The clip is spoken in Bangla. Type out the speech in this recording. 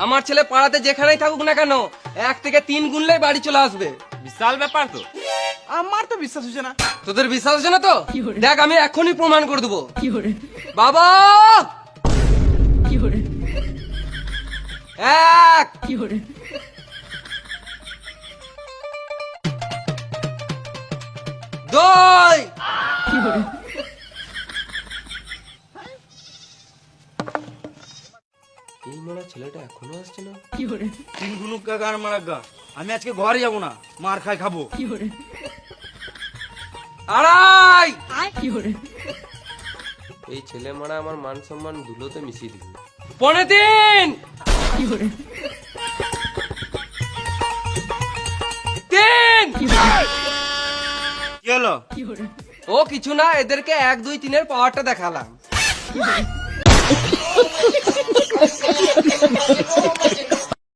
আমার ছেলে পাড়াতে যেখানেই থাকুক না কেন 1 থেকে 3 গুনলেই বাড়ি চলে আসবে। বিশাল ব্যাপার তো। আমার তো বিশ্বাস হচ্ছে না। তোদের বিশ্বাস হচ্ছে না তো দেখ আমি এখনই প্রমাণ করে দেবো। বাবা 1 2 এই মোড়া ছেলেটা এখনো আসছে না। তিন গুনুক গান মারাগা, আমি আজকে ঘরে যাবো না, মার খাই খাবো। 2.5 এই ছেলে মারা আমার মান সম্মান ধুলোতে মিশিয়ে দিবে। 3.25 3 কি হলো? ও কিছু না, এদেরকে 1 2 3 এর পাওয়ারটা দেখালাম।